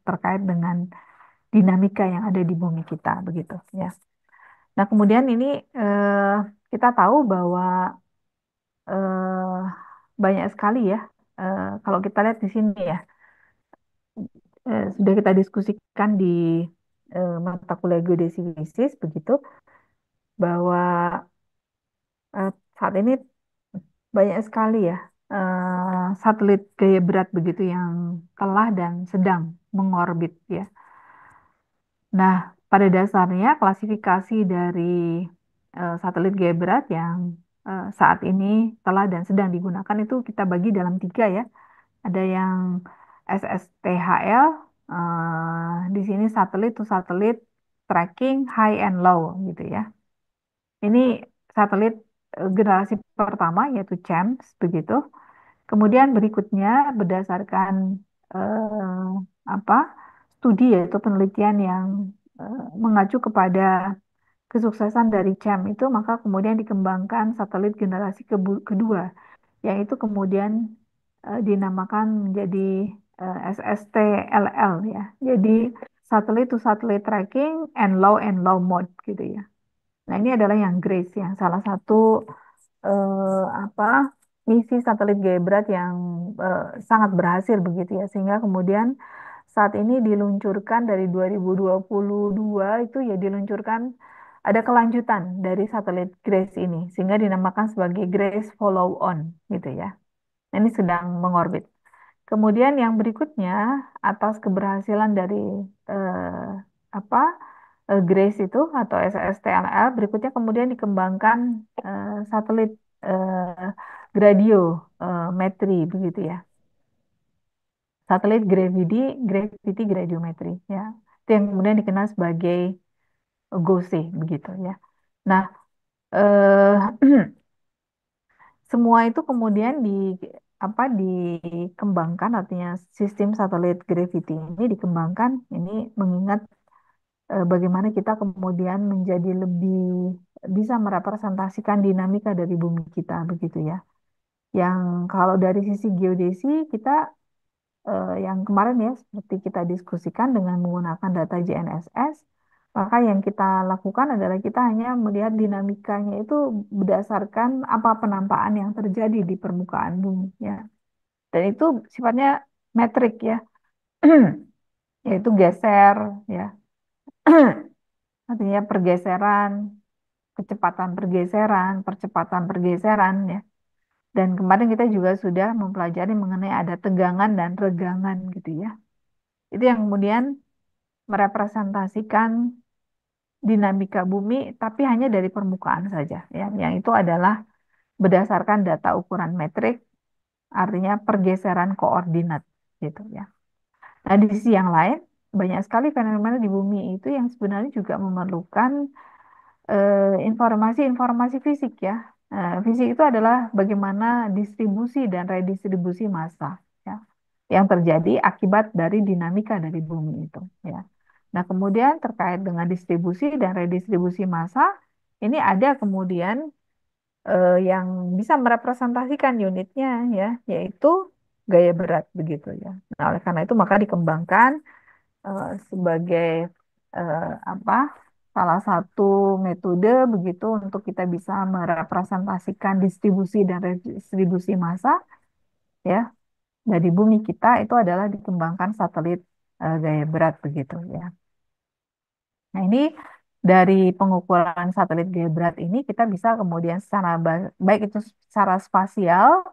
terkait dengan dinamika yang ada di bumi kita begitu ya. Nah, kemudian ini eh, kita tahu bahwa eh, banyak sekali ya kalau kita lihat di sini ya sudah kita diskusikan di mata kuliah geodesi fisis begitu bahwa saat ini banyak sekali ya satelit gaya berat begitu yang telah dan sedang mengorbit ya. Nah, pada dasarnya klasifikasi dari satelit gaya berat yang saat ini telah dan sedang digunakan itu kita bagi dalam tiga ya. Ada yang SSTHL, di sini satelit to satelit tracking high and low gitu ya. Ini satelit generasi pertama yaitu CHAMS begitu. Kemudian berikutnya berdasarkan eh, apa studi yaitu penelitian yang mengacu kepada kesuksesan dari CHAM itu maka kemudian dikembangkan satelit generasi kedua yang itu kemudian dinamakan menjadi SSTLL ya. Jadi Satellite to Satellite Tracking and Low Mode gitu ya. Nah, ini adalah yang GRACE yang salah satu apa misi satelit gaya berat yang sangat berhasil begitu ya sehingga kemudian saat ini diluncurkan dari 2022 itu ya diluncurkan ada kelanjutan dari satelit GRACE ini sehingga dinamakan sebagai GRACE Follow On gitu ya. Nah, ini sedang mengorbit. Kemudian yang berikutnya atas keberhasilan dari eh, apa GRACE itu atau SSTLL berikutnya kemudian dikembangkan satelit eh, gradiometri begitu ya. Satelit Gravity Gradiometri ya. Itu yang kemudian dikenal sebagai GOSE begitu ya. Nah, eh, semua itu kemudian dikembangkan artinya sistem satelit gravity ini dikembangkan ini mengingat bagaimana kita kemudian menjadi lebih bisa merepresentasikan dinamika dari bumi kita begitu ya. Yang kalau dari sisi geodesi kita yang kemarin ya seperti kita diskusikan dengan menggunakan data GNSS, maka yang kita lakukan adalah kita hanya melihat dinamikanya itu berdasarkan apa penampaan yang terjadi di permukaan bumi ya. Dan itu sifatnya metrik ya, yaitu geser ya. Artinya pergeseran, percepatan pergeseran ya. Dan kemarin kita juga sudah mempelajari mengenai ada tegangan dan regangan gitu ya. Itu yang kemudian merepresentasikan dinamika bumi, tapi hanya dari permukaan saja ya. Yang itu adalah berdasarkan data ukuran metrik, artinya pergeseran koordinat gitu ya. Nah, di sisi yang lain, banyak sekali fenomena di bumi itu yang sebenarnya juga memerlukan informasi-informasi fisik ya. Fisik itu adalah bagaimana distribusi dan redistribusi massa ya, yang terjadi akibat dari dinamika dari bumi itu ya. Nah, kemudian terkait dengan distribusi dan redistribusi massa, ini ada kemudian yang bisa merepresentasikan unitnya ya, yaitu gaya berat begitu ya. Nah, oleh karena itu maka dikembangkan sebagai eh, apa salah satu metode begitu untuk kita bisa merepresentasikan distribusi dan redistribusi massa ya dari bumi kita itu adalah dikembangkan satelit gaya berat begitu ya. Nah, ini dari pengukuran satelit gaya berat ini kita bisa kemudian secara baik itu secara spasial,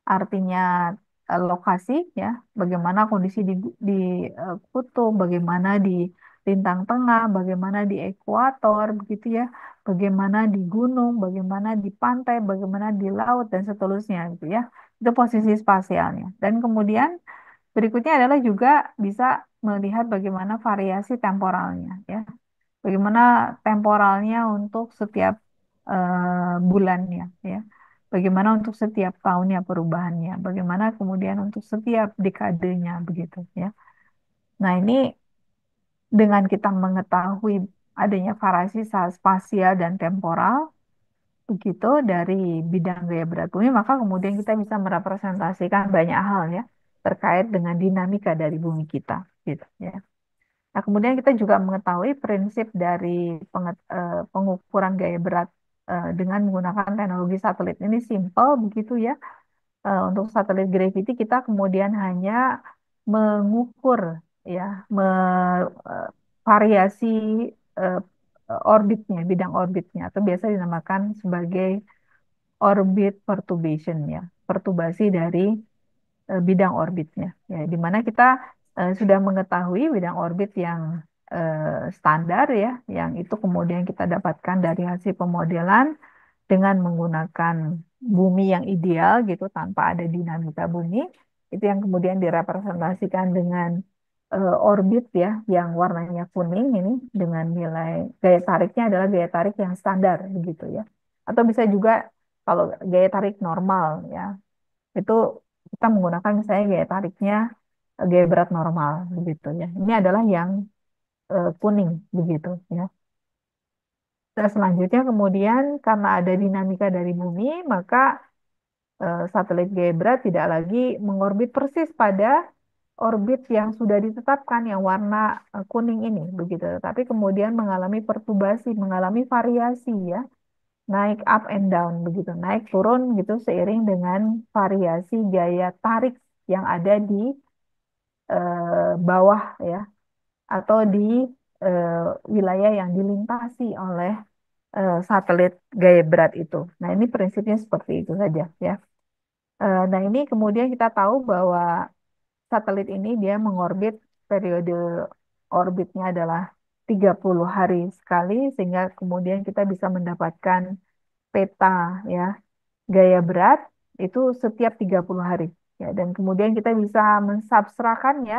artinya lokasi ya, bagaimana kondisi di kutub, bagaimana di lintang tengah, bagaimana di ekuator, begitu ya, bagaimana di gunung, bagaimana di pantai, bagaimana di laut dan seterusnya gitu ya. Itu posisi spasialnya. Dan kemudian berikutnya adalah juga bisa melihat bagaimana variasi temporalnya ya. Bagaimana temporalnya untuk setiap bulannya, ya. Bagaimana untuk setiap tahunnya perubahannya. Bagaimana kemudian untuk setiap dekadenya, begitu, ya. Nah, ini dengan kita mengetahui adanya variasi spasial dan temporal, begitu, dari bidang gaya berat bumi, maka kemudian kita bisa merepresentasikan banyak hal, ya, terkait dengan dinamika dari bumi kita. gitu ya. Nah, kemudian kita juga mengetahui prinsip dari pengukuran gaya berat dengan menggunakan teknologi satelit ini simple begitu ya. Untuk satelit gravity kita kemudian hanya mengukur ya eh, variasi eh, orbitnya, bidang orbitnya atau biasa dinamakan sebagai orbit perturbation ya, perturbasi dari bidang orbitnya. Ya, di mana kita sudah mengetahui bidang orbit yang standar ya, yang itu kemudian kita dapatkan dari hasil pemodelan dengan menggunakan bumi yang ideal gitu tanpa ada dinamika bumi. Itu yang kemudian direpresentasikan dengan orbit ya, yang warnanya kuning ini dengan nilai gaya tariknya adalah gaya tarik yang standar begitu ya. Atau bisa juga kalau gaya tarik normal ya, itu kita menggunakan misalnya gaya tariknya gaya berat normal begitu ya. Ini adalah yang kuning begitu ya. Dan selanjutnya kemudian karena ada dinamika dari bumi, maka satelit gaya berat tidak lagi mengorbit persis pada orbit yang sudah ditetapkan yang warna kuning ini begitu. Tapi kemudian mengalami perturbasi, mengalami variasi ya, naik up and down begitu, naik turun gitu seiring dengan variasi gaya tarik yang ada di bawah ya atau di eh, wilayah yang dilintasi oleh satelit gaya berat itu. Nah, ini prinsipnya seperti itu saja ya. Nah, ini kemudian kita tahu bahwa satelit ini dia mengorbit periode orbitnya adalah 30 hari sekali sehingga kemudian kita bisa mendapatkan peta ya gaya berat itu setiap 30 hari ya dan kemudian kita bisa mensubtrakannya.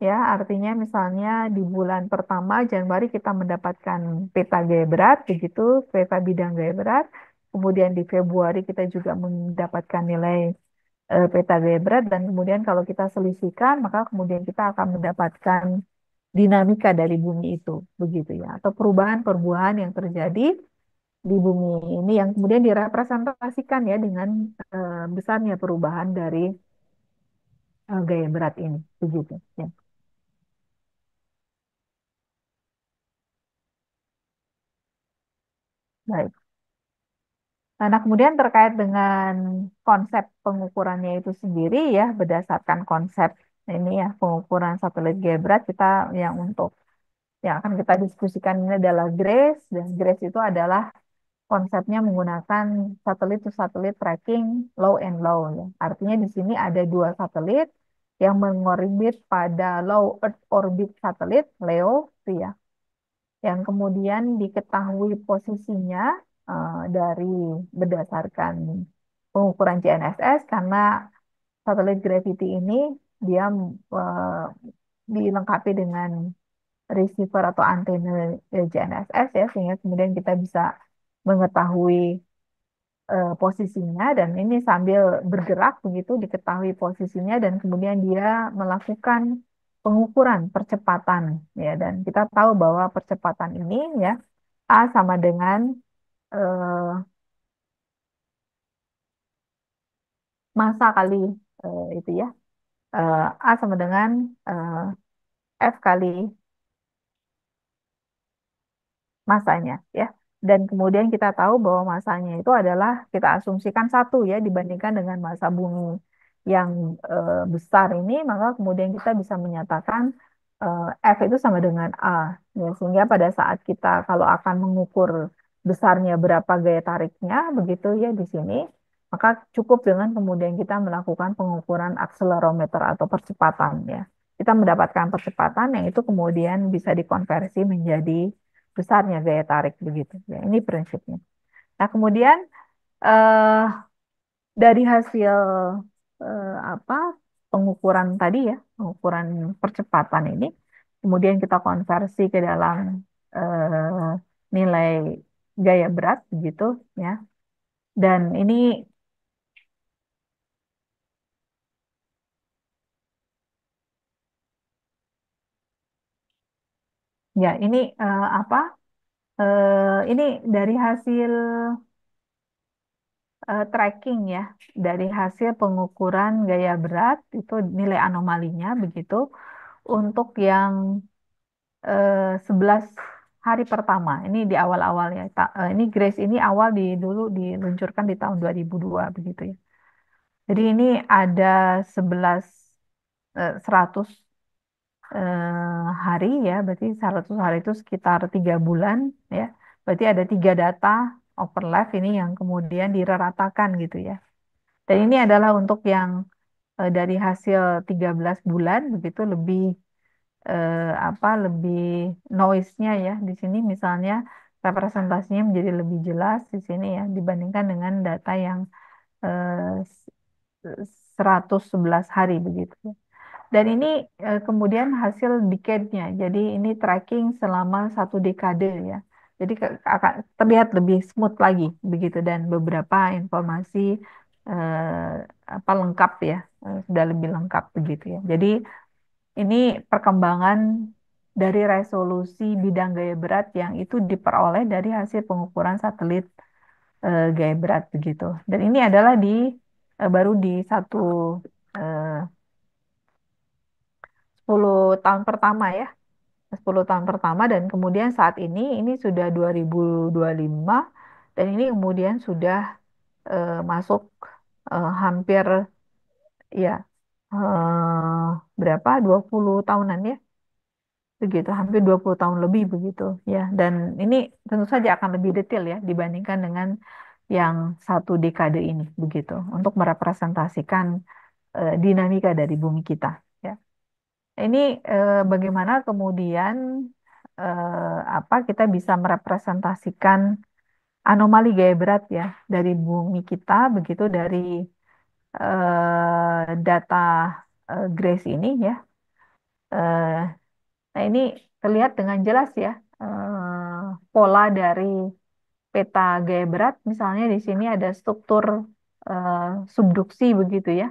Ya, artinya misalnya di bulan pertama Januari kita mendapatkan peta gaya berat, begitu, peta bidang gaya berat. Kemudian di Februari kita juga mendapatkan nilai peta gaya berat dan kemudian kalau kita selisihkan maka kemudian kita akan mendapatkan dinamika dari bumi itu, begitu ya. Atau perubahan-perubahan yang terjadi di bumi ini yang kemudian direpresentasikan ya dengan besarnya perubahan dari gaya berat ini, begitu ya. Baik. Nah, kemudian terkait dengan konsep pengukurannya itu sendiri ya, berdasarkan konsep ini ya, pengukuran satelit gaya berat kita yang untuk yang akan kita diskusikan ini adalah GRACE, dan GRACE itu adalah konsepnya menggunakan satelit to satelit tracking low and low ya. Artinya di sini ada dua satelit yang mengorbit pada low Earth orbit satelit LEO itu ya yang kemudian diketahui posisinya dari berdasarkan pengukuran GNSS karena satelit Gravity ini dia eh, dilengkapi dengan receiver atau antena GNSS ya sehingga kemudian kita bisa mengetahui posisinya dan ini sambil bergerak begitu diketahui posisinya dan kemudian dia melakukan pengukuran percepatan ya dan kita tahu bahwa percepatan ini ya A sama dengan eh, massa kali itu ya A sama dengan eh, F kali masanya ya. Dan kemudian kita tahu bahwa masanya itu adalah kita asumsikan satu ya dibandingkan dengan massa bumi yang besar ini, maka kemudian kita bisa menyatakan F itu sama dengan A. Ya, sehingga pada saat kita kalau akan mengukur besarnya berapa gaya tariknya begitu ya di sini, maka cukup dengan kemudian kita melakukan pengukuran akselerometer atau percepatan ya. Kita mendapatkan percepatan yang itu kemudian bisa dikonversi menjadi besarnya gaya tarik begitu. Ya, ini prinsipnya. Nah, kemudian eh, dari hasil apa pengukuran tadi ya, pengukuran percepatan ini, kemudian kita konversi ke dalam nilai gaya berat begitu ya. Dan ini ya ini apa? Ini dari hasil tracking ya, dari hasil pengukuran gaya berat itu nilai anomalinya begitu untuk yang 11 hari pertama. Ini di awal-awal ya. Ini Grace ini awal dulu diluncurkan di tahun 2002 begitu ya. Jadi ini ada 11 100 hari ya, berarti 100 hari itu sekitar 3 bulan ya. Berarti ada 3 data overlap ini yang kemudian diratakan gitu ya. Dan ini adalah untuk yang dari hasil 13 bulan begitu lebih lebih noise-nya ya di sini misalnya representasinya menjadi lebih jelas di sini ya dibandingkan dengan data yang eh, 111 hari begitu. Dan ini kemudian hasil decade-nya. Jadi ini tracking selama 1 dekade ya. Jadi akan terlihat lebih smooth lagi begitu dan beberapa informasi lengkap ya, sudah lebih lengkap begitu ya. Jadi ini perkembangan dari resolusi bidang gaya berat yang itu diperoleh dari hasil pengukuran satelit gaya berat begitu. Dan ini adalah baru di 10 tahun pertama ya, 10 tahun pertama dan kemudian saat ini sudah 2025 dan ini kemudian sudah masuk hampir ya berapa 20 tahunan ya begitu hampir 20 tahun lebih begitu ya dan ini tentu saja akan lebih detail ya dibandingkan dengan yang 1 dekade ini begitu untuk merepresentasikan dinamika dari bumi kita ya. Ini bagaimana kemudian kita bisa merepresentasikan anomali gaya berat ya dari bumi kita begitu dari data GRACE ini ya. Nah ini terlihat dengan jelas ya pola dari peta gaya berat. Misalnya di sini ada struktur eh, subduksi begitu ya.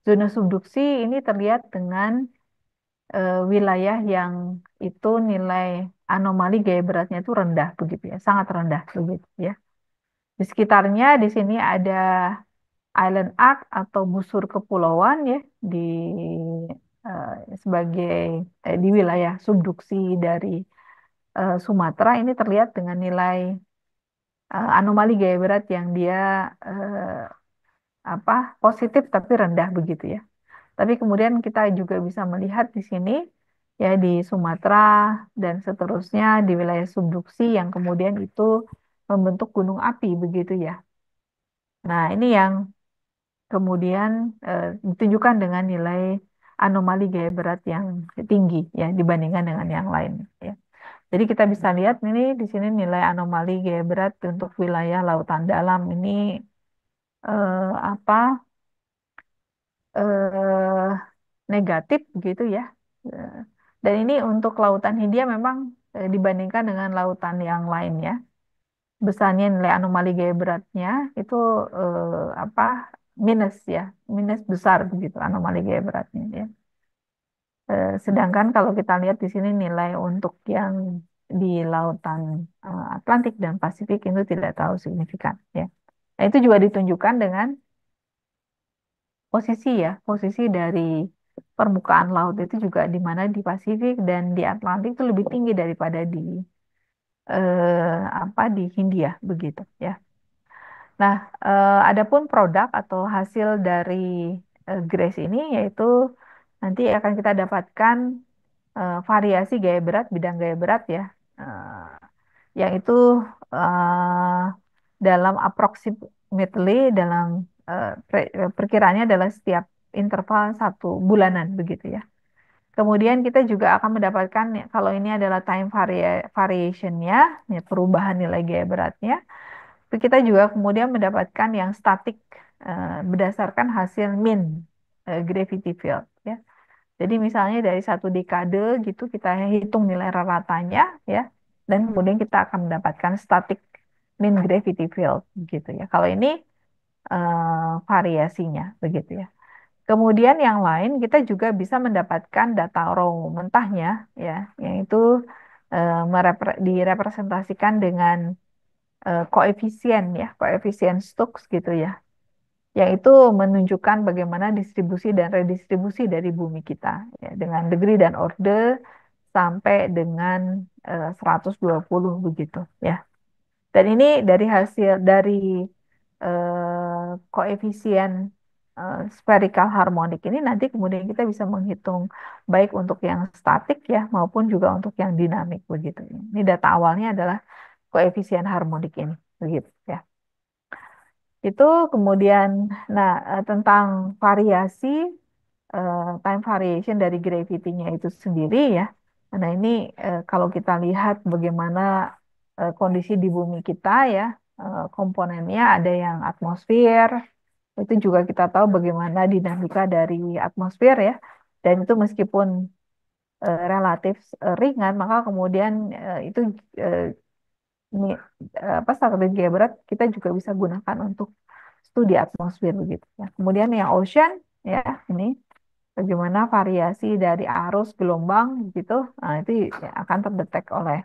Zona subduksi ini terlihat dengan wilayah yang itu nilai anomali gaya beratnya itu rendah begitu ya, sangat rendah begitu ya. Di sekitarnya di sini ada island arc atau busur kepulauan ya di sebagai di wilayah subduksi dari Sumatera ini terlihat dengan nilai anomali gaya berat yang dia positif tapi rendah begitu ya. Tapi kemudian kita juga bisa melihat di sini ya di Sumatera dan seterusnya di wilayah subduksi yang kemudian itu membentuk gunung api begitu ya. Nah, ini yang kemudian ditunjukkan dengan nilai anomali gaya berat yang tinggi ya dibandingkan dengan yang lain ya. Jadi kita bisa lihat ini di sini nilai anomali gaya berat untuk wilayah lautan dalam ini eh, apa eh, negatif gitu ya. Eh, Dan ini untuk lautan Hindia memang dibandingkan dengan lautan yang lainnya, besarnya nilai anomali gaya beratnya itu apa minus ya, minus besar begitu anomali gaya beratnya ya. Sedangkan kalau kita lihat di sini nilai untuk yang di lautan Atlantik dan Pasifik itu tidak terlalu signifikan ya. Nah, itu juga ditunjukkan dengan posisi ya, posisi dari permukaan laut itu juga di mana di Pasifik dan di Atlantik itu lebih tinggi daripada di Hindia begitu ya. Nah, adapun produk atau hasil dari GRACE ini yaitu nanti akan kita dapatkan variasi gaya berat, bidang gaya berat ya, yang itu eh, dalam approximately dalam perkiraannya adalah setiap interval 1 bulanan begitu ya. Kemudian kita juga akan mendapatkan ya, kalau ini adalah time variationnya, ya, perubahan nilai gaya beratnya. Itu kita juga kemudian mendapatkan yang statik berdasarkan hasil mean gravity field ya. Jadi misalnya dari 1 dekade gitu kita hitung nilai ratanya ya, dan kemudian kita akan mendapatkan static mean gravity field gitu ya. Kalau ini variasinya begitu ya. Kemudian yang lain kita juga bisa mendapatkan data raw mentahnya ya, yang itu direpresentasikan dengan koefisien ya, koefisien Stokes gitu ya. yang itu menunjukkan bagaimana distribusi dan redistribusi dari bumi kita, ya, dengan degree dan order sampai dengan 120 begitu, ya. Dan ini dari hasil dari koefisien spherical harmonic ini nanti kemudian kita bisa menghitung baik untuk yang statik ya maupun juga untuk yang dinamik begitu. Ini data awalnya adalah koefisien harmonik ini begitu ya. Itu kemudian, nah, tentang variasi time variation dari gravity-nya itu sendiri ya. Nah ini kalau kita lihat bagaimana kondisi di bumi kita ya, komponennya ada yang atmosfer, itu juga kita tahu bagaimana dinamika dari atmosfer ya. Dan itu meskipun relatif ringan, maka kemudian itu eh, ini apa satelit Gebrat kita juga bisa gunakan untuk studi atmosfer begitu ya. Kemudian yang ocean ya ini bagaimana variasi dari arus gelombang gitu, nah itu ya akan terdetek oleh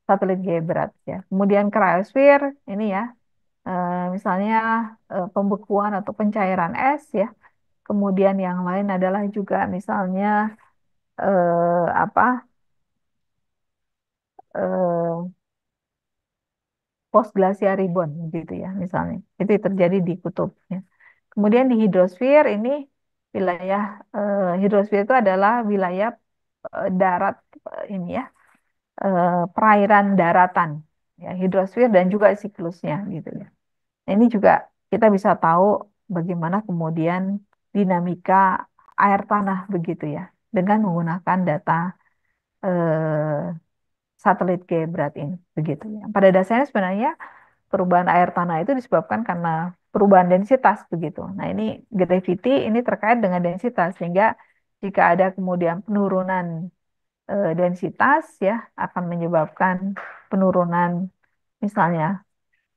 satelit Gebrat ya. Kemudian cryosphere ini ya, misalnya pembekuan atau pencairan es ya. Kemudian yang lain adalah juga misalnya apa eh, post glacial ribbon gitu ya misalnya. Itu terjadi di kutub ya. Kemudian di hidrosfer ini wilayah hidrosfer itu adalah wilayah darat ini ya, perairan daratan ya hidrosfer dan juga siklusnya gitu ya. Nah, ini juga kita bisa tahu bagaimana kemudian dinamika air tanah begitu ya dengan menggunakan data satelit Gebrat ini begitu ya. Pada dasarnya sebenarnya perubahan air tanah itu disebabkan karena perubahan densitas begitu. Nah, ini gravity ini terkait dengan densitas sehingga jika ada kemudian penurunan densitas ya akan menyebabkan penurunan misalnya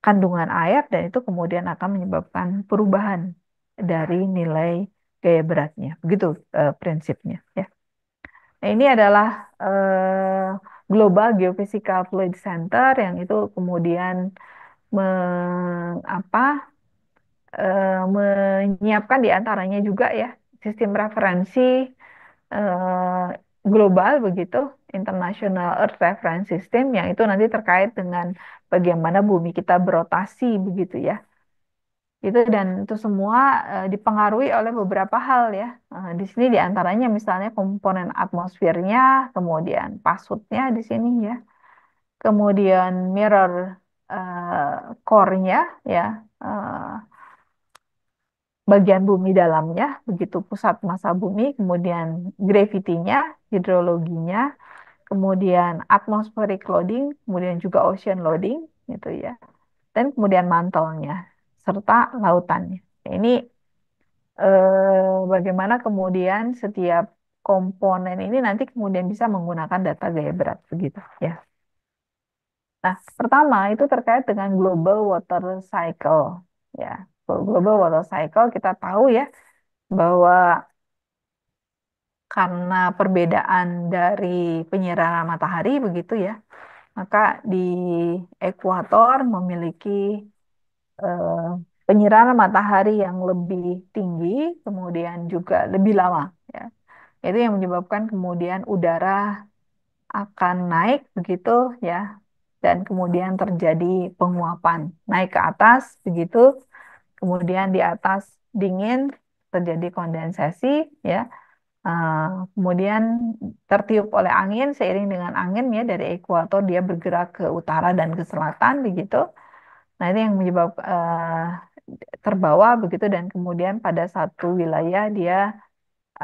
kandungan air dan itu kemudian akan menyebabkan perubahan dari nilai gaya beratnya. Begitu prinsipnya ya. Nah, ini adalah Global Geophysical Fluid Center yang itu kemudian menyiapkan di antaranya juga ya sistem referensi eh, global begitu, International Earth Reference System yang itu nanti terkait dengan bagaimana bumi kita berotasi begitu ya. Itu dan itu semua dipengaruhi oleh beberapa hal ya. Di sini di antaranya misalnya komponen atmosfernya, kemudian pasutnya di sini ya, kemudian mirror core-nya ya. eh, Bagian bumi dalamnya, begitu pusat massa bumi, kemudian gravity-nya, hidrologinya, kemudian atmospheric loading, kemudian juga ocean loading, gitu ya, dan kemudian mantelnya, serta lautannya. Ini bagaimana kemudian setiap komponen ini nanti kemudian bisa menggunakan data gaya berat, begitu ya. Nah, pertama itu terkait dengan global water cycle, ya. Global water cycle kita tahu ya bahwa karena perbedaan dari penyeraran matahari begitu ya, maka di ekuator memiliki eh, penyeraran matahari yang lebih tinggi, kemudian juga lebih lama ya. Itu yang menyebabkan kemudian udara akan naik begitu ya, dan kemudian terjadi penguapan naik ke atas begitu, kemudian di atas dingin terjadi kondensasi ya. Uh, Kemudian tertiup oleh angin, seiring dengan angin ya dari ekuator dia bergerak ke utara dan ke selatan begitu. Nah ini yang menyebab terbawa begitu dan kemudian pada satu wilayah dia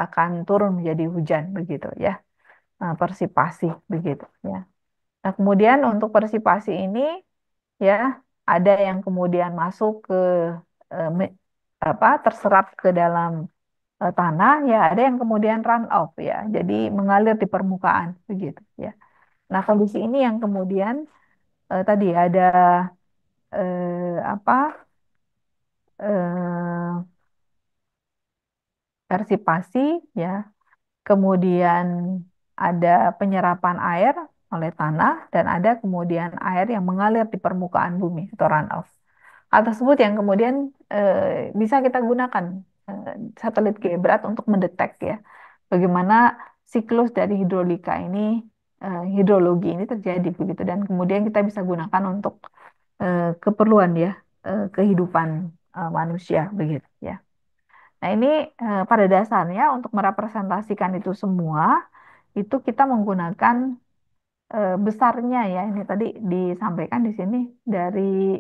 akan turun menjadi hujan begitu ya. Persipasi begitu ya. Nah kemudian untuk persipasi ini ya ada yang kemudian masuk ke terserap ke dalam tanah ya, ada yang kemudian run off ya, jadi mengalir di permukaan begitu ya. Nah kondisi ini yang kemudian tadi ada eh, apa eh, persipasi ya, kemudian ada penyerapan air oleh tanah dan ada kemudian air yang mengalir di permukaan bumi atau run off. Hal tersebut yang kemudian bisa kita gunakan eh, satelit Gebrat untuk mendetek ya bagaimana siklus dari hidrologi ini terjadi begitu dan kemudian kita bisa gunakan untuk keperluan ya kehidupan manusia begitu ya. Nah ini pada dasarnya untuk merepresentasikan itu semua itu kita menggunakan besarnya ya ini tadi disampaikan di sini dari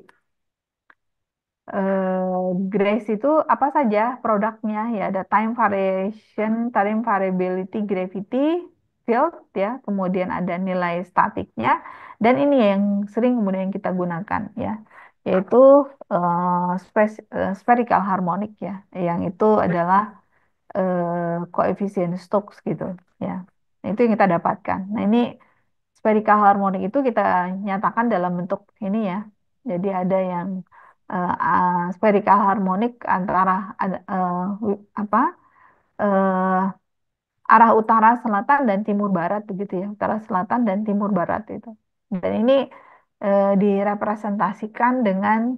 Grace itu apa saja produknya ya ada time variation, time variability, gravity field ya, kemudian ada nilai statiknya dan ini yang sering kemudian kita gunakan ya, yaitu spherical harmonic ya, yang itu adalah koefisien Stokes gitu ya. Nah, itu yang kita dapatkan. Nah, ini spherical harmonic itu kita nyatakan dalam bentuk ini ya. Jadi ada yang spherical harmonic antara apa arah utara selatan dan timur barat begitu ya. Utara selatan dan timur barat itu. Dan ini direpresentasikan dengan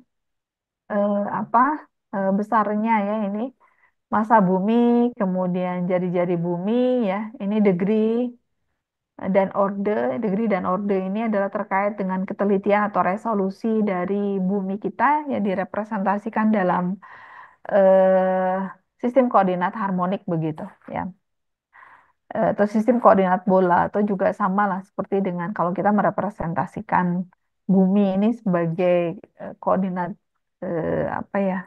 apa besarnya ya ini massa bumi, kemudian jari-jari bumi ya. Ini dan orde, degree dan orde ini adalah terkait dengan ketelitian atau resolusi dari bumi kita yang direpresentasikan dalam eh, sistem koordinat harmonik begitu ya. Atau sistem koordinat bola atau juga sama lah seperti dengan kalau kita merepresentasikan bumi ini sebagai koordinat apa ya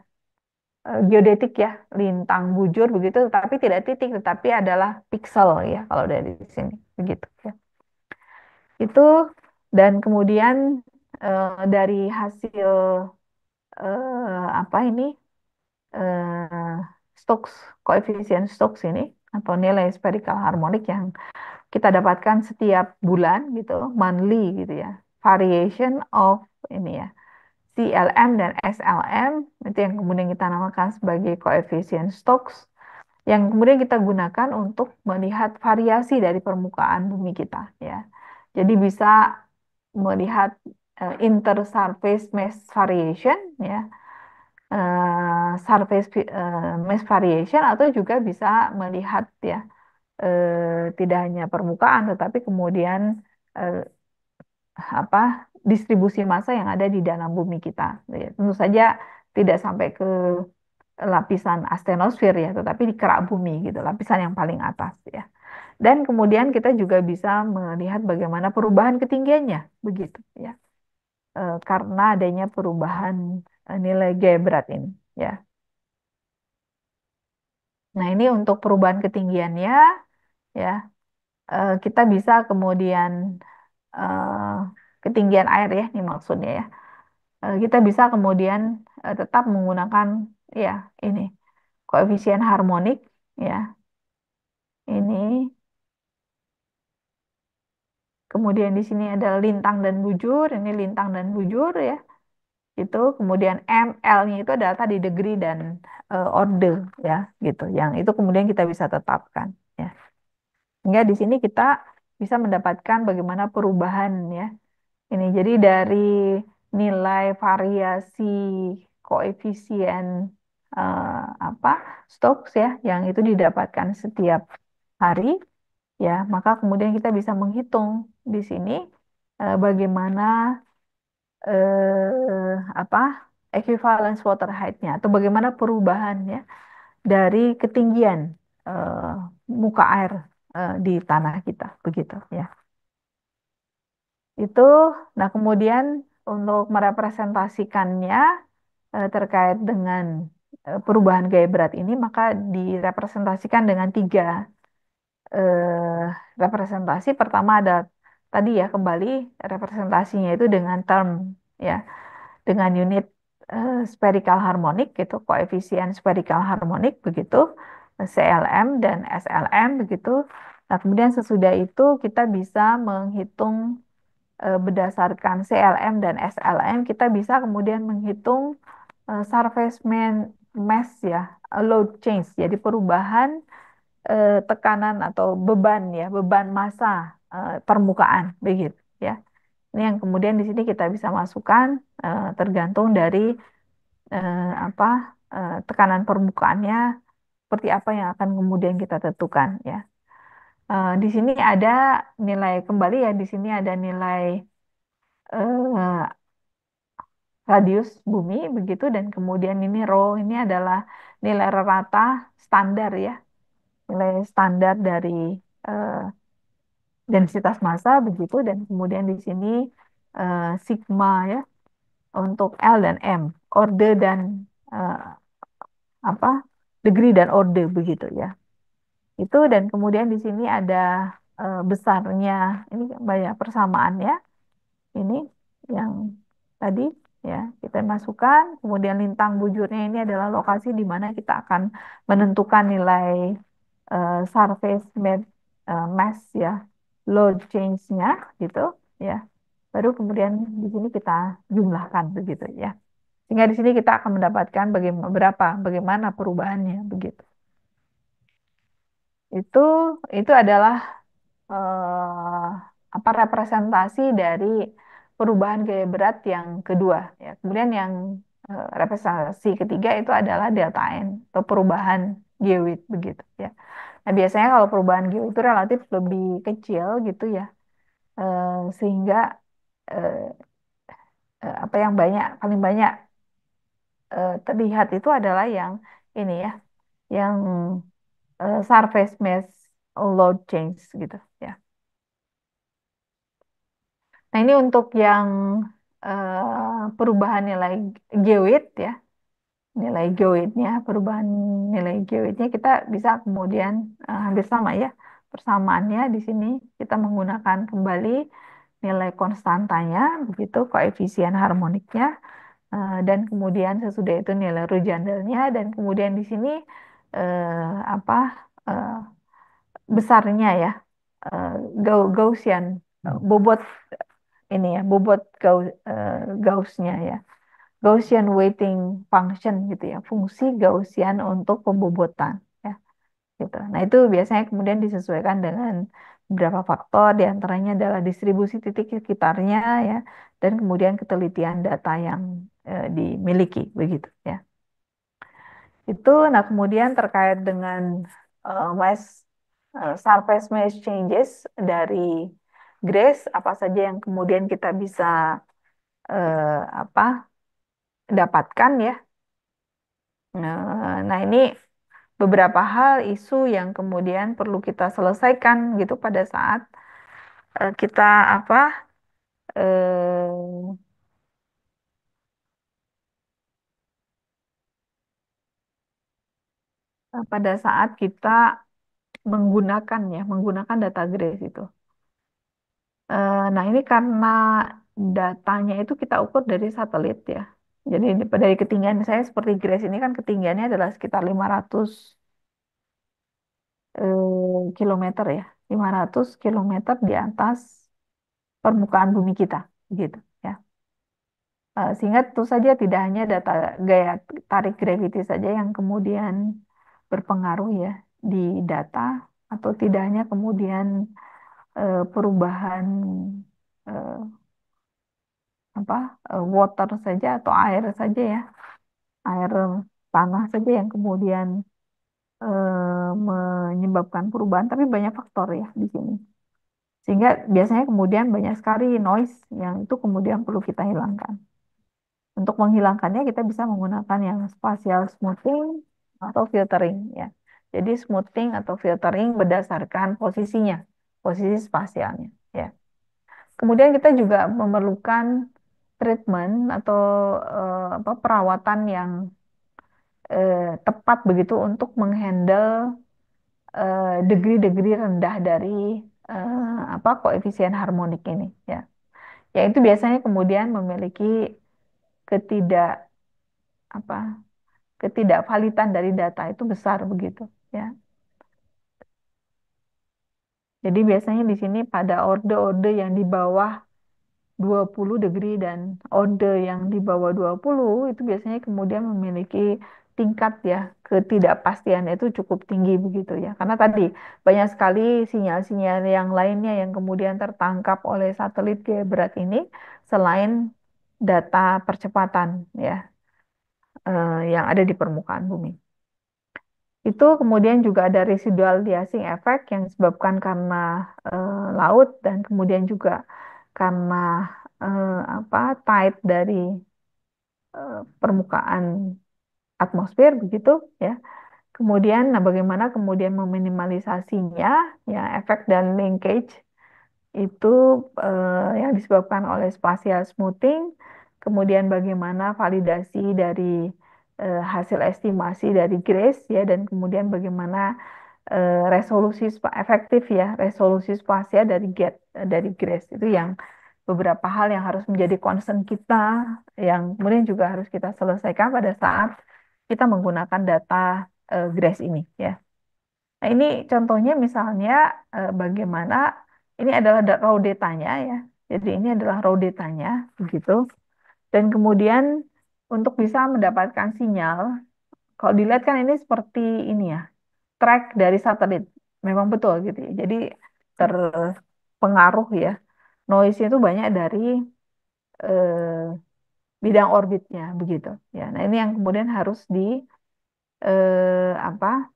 geodetik ya lintang bujur begitu tapi tidak titik tetapi adalah piksel ya kalau dari sini begitu ya. Itu dan kemudian dari hasil apa ini eh, Stokes koefisien Stokes ini atau nilai spherical harmonic yang kita dapatkan setiap bulan gitu, monthly gitu ya. Variation of ini ya, CLM dan SLM itu yang kemudian kita namakan sebagai koefisien Stokes yang kemudian kita gunakan untuk melihat variasi dari permukaan bumi kita ya. Jadi bisa melihat inter-surface mass variation ya, mass variation atau juga bisa melihat ya tidak hanya permukaan tetapi kemudian eh, apa distribusi massa yang ada di dalam bumi kita. Ya, tentu saja tidak sampai ke lapisan astenosfer ya, tetapi di kerak bumi gitu, lapisan yang paling atas ya. Dan kemudian kita juga bisa melihat bagaimana perubahan ketinggiannya begitu ya. Karena adanya perubahan nilai G berat ini ya. Nah, ini untuk perubahan ketinggiannya ya. Kita bisa kemudian eh, ketinggian air ya, ini maksudnya ya. Kita bisa kemudian tetap menggunakan ya ini koefisien harmonik ya. Ini kemudian di sini ada lintang dan bujur, ini lintang dan bujur ya. Itu kemudian ML-nya itu adalah tadi degree dan orde ya gitu. Yang itu kemudian kita bisa tetapkan ya. Hingga di sini kita bisa mendapatkan bagaimana perubahan ya. Ini jadi dari nilai variasi koefisien apa Stokes ya yang itu didapatkan setiap hari ya, maka kemudian kita bisa menghitung di sini bagaimana apa equivalence water height-nya atau bagaimana perubahannya dari ketinggian eh, muka air di tanah kita begitu ya. Itu, nah kemudian untuk merepresentasikannya terkait dengan perubahan gaya berat ini, maka direpresentasikan dengan tiga representasi. Pertama ada tadi ya kembali representasinya itu dengan term ya, dengan unit spherical harmonic gitu, koefisien spherical harmonic begitu, CLM dan SLM begitu. Nah kemudian sesudah itu kita bisa menghitung berdasarkan CLM dan SLM kita bisa kemudian menghitung surface mass ya, load change. Jadi perubahan tekanan atau beban ya, beban massa permukaan begitu ya. Ini yang kemudian di sini kita bisa masukkan tergantung dari apa tekanan permukaannya seperti apa yang akan kemudian kita tentukan ya. Di sini ada nilai kembali ya, di sini ada nilai eh, radius bumi begitu, dan kemudian ini rho ini adalah nilai rata standar ya, nilai standar dari eh, densitas massa begitu, dan kemudian di sini sigma ya untuk L dan M, orde dan eh, apa degree dan orde begitu ya. Itu, dan kemudian di sini ada besarnya, ini banyak persamaannya ini yang tadi ya kita masukkan, kemudian lintang bujurnya ini adalah lokasi di mana kita akan menentukan nilai surface mass ya, load change-nya gitu ya. Baru kemudian di sini kita jumlahkan begitu ya. Sehingga di sini kita akan mendapatkan bagaimana perubahannya begitu. Itu itu adalah eh, apa representasi dari perubahan gaya berat yang kedua ya. Kemudian yang representasi ketiga itu adalah delta n atau perubahan geoid begitu ya. Nah, biasanya kalau perubahan geoid itu relatif lebih kecil gitu ya. Sehingga eh, apa yang paling banyak terlihat itu adalah yang ini ya, yang surface mass load change gitu ya. Nah, ini untuk yang perubahan nilai geoid ya, nilai geoidnya, perubahan nilai geoidnya kita bisa kemudian hampir sama ya, persamaannya di sini kita menggunakan kembali nilai konstantanya, begitu, koefisien harmoniknya, dan kemudian sesudah itu nilai Rujandalnya, dan kemudian di sini apa eh, besarnya ya, eh, Gaussian, bobot ini ya, bobot Gaussnya ya, Gaussian weighting function gitu ya, fungsi Gaussian untuk pembobotan ya gitu. Nah, itu biasanya kemudian disesuaikan dengan beberapa faktor, diantaranya adalah distribusi titik sekitarnya ya, dan kemudian ketelitian data yang dimiliki begitu ya. Itu, nah kemudian terkait dengan surface mesh changes dari Grace, apa saja yang kemudian kita bisa apa dapatkan ya. Nah, ini beberapa hal isu yang kemudian perlu kita selesaikan gitu pada saat kita apa eh, pada saat kita menggunakan data Grace itu. Nah, ini karena datanya itu kita ukur dari satelit ya. Jadi dari ketinggian saya seperti Grace ini kan ketinggiannya adalah sekitar 500 kilometer ya. 500 kilometer di atas permukaan bumi kita gitu ya. Sehingga tentu saja tidak hanya data gaya tarik gravity saja yang kemudian berpengaruh ya di data, atau tidak hanya kemudian perubahan eh, apa water saja atau air saja ya, air tanah saja yang kemudian menyebabkan perubahan, tapi banyak faktor ya di sini. Sehingga biasanya kemudian banyak sekali noise yang itu kemudian perlu kita hilangkan. Untuk menghilangkannya kita bisa menggunakan yang spatial smoothing atau filtering ya. Jadi smoothing atau filtering berdasarkan posisinya, posisi spasialnya ya. Kemudian kita juga memerlukan treatment atau apa perawatan yang tepat begitu untuk menghandle degree-degree rendah dari apa koefisien harmonik ini ya. Ya, itu biasanya kemudian memiliki ketidak apa ketidakvalitan dari data itu besar begitu ya. Jadi biasanya di sini pada orde-orde yang di bawah 20 degree dan orde yang di bawah 20 itu biasanya kemudian memiliki tingkat ya ketidakpastian itu cukup tinggi begitu ya. Karena tadi banyak sekali sinyal-sinyal yang lainnya yang kemudian tertangkap oleh satelit gaya berat ini selain data percepatan ya. yang ada di permukaan bumi. Itu kemudian juga ada residual de-icing effect yang disebabkan karena laut dan kemudian juga karena apa tide dari permukaan atmosfer begitu ya. Kemudian, nah bagaimana kemudian meminimalisasinya, ya efek dan linkage itu yang disebabkan oleh spatial smoothing, kemudian bagaimana validasi dari hasil estimasi dari GRACE ya, dan kemudian bagaimana efektif ya resolusi spasial dari dari GRACE itu yang beberapa hal yang harus menjadi concern kita, yang kemudian juga harus kita selesaikan pada saat kita menggunakan data GRACE ini ya. Nah, ini contohnya misalnya bagaimana ini adalah raw datanya ya. Jadi ini adalah raw datanya begitu. Dan kemudian untuk bisa mendapatkan sinyal, kalau dilihat kan ini seperti ini ya, track dari satelit. Memang betul gitu ya. Jadi terpengaruh ya. Noise itu banyak dari bidang orbitnya begitu ya. Nah, ini yang kemudian harus di apa?